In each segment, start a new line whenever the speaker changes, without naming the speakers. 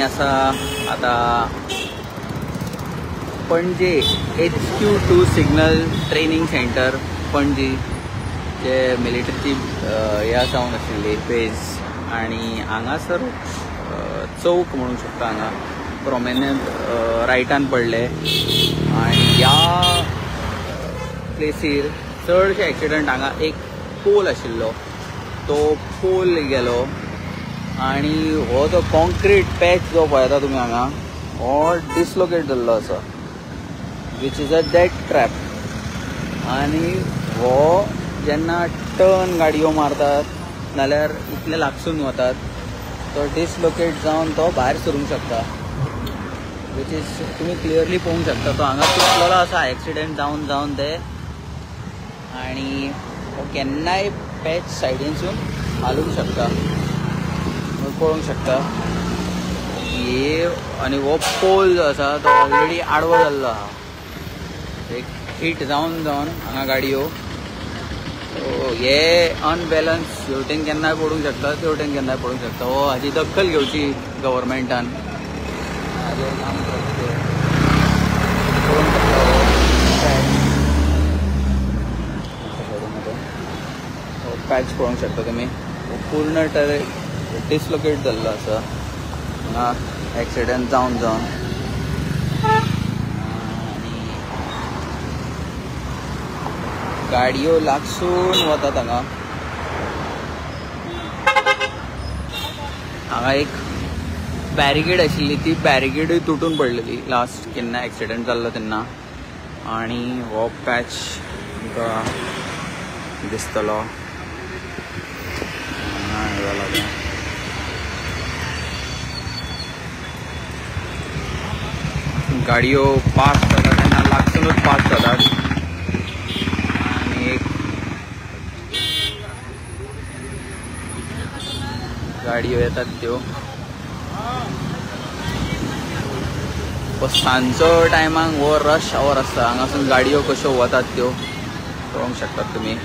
आसा आता पणजे HQ2 signal training centre Panaji जे मिलिटरीची हे आसा आशिल्ली बेज आनी हांगासर चौक म्हणूंक शकता हांगा प्रोमिनंट रायटान पडले आनी ह्या प्लेसीर चडशे एक्सिडंट हांगा एक पोल आशिल्लो तो पोल गेलो आनी हो जो कॉन्क्रीट पॅच जो पळयता तुमी हांगा हो डिसलोकेट जाल्लो आसा which is a dead trap आनी हो जेन्ना टर्न गाडयो मारतात नाल्यार इतले लागसून वतात तो डिसलोकेट जावन तो भायर सरूंक शकता वीच इज तुमी क्लियरली पळोवंक शकता तो हांगा तुटलेलो आसा एक्सिडेंट जावन जावन ते आनी हो केन्नाय पॅच सायडीनसून हालूंक शकता पळोवंक शकता हे आनी हो पोल जो आसा तो ऑलरेडी आडवो जाल्लो आहा एक हीट जावन जावन हांगा गाडयो हे अनबॅलन्स हेवटेन केन्नाय पडूंक शकता तेवटेन केन्नाय पडूंक शकता हो हाची दखल घेवची गव्हर्मेंटान हाजेर काम करचें पॅच पळोवंक शकता तुमी पूर्ण डिसलोकेट जाल्लो आसा हांगा एक्सिडेंट जावन जावन आनी गाडयो लागसून वतात हांगा हांगा एक बॅरिकेड आशिल्ली ती बॅरिकेडूय तुटून पडलेली लास्ट केन्ना एक्सिडेंट जाल्लो तेन्ना आनी हो पॅच तुमकां दिसतलो गाडयो पास जातात तेन्ना लागसूनच पास जातात आनी गाडयो येतात त्यो सांजचो टायमाक हो रश आवर आसता हांगासून गाडयो कश्यो वतात त्यो पळोवंक शकतात तुमी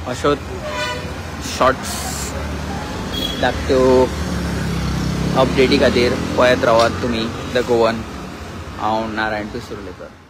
अशोच शॉर्ट्स धाकट्यो अपडेटी खातीर पळयत रावात तुमी द गोवन हांव नारायण पिसुर्लेकर.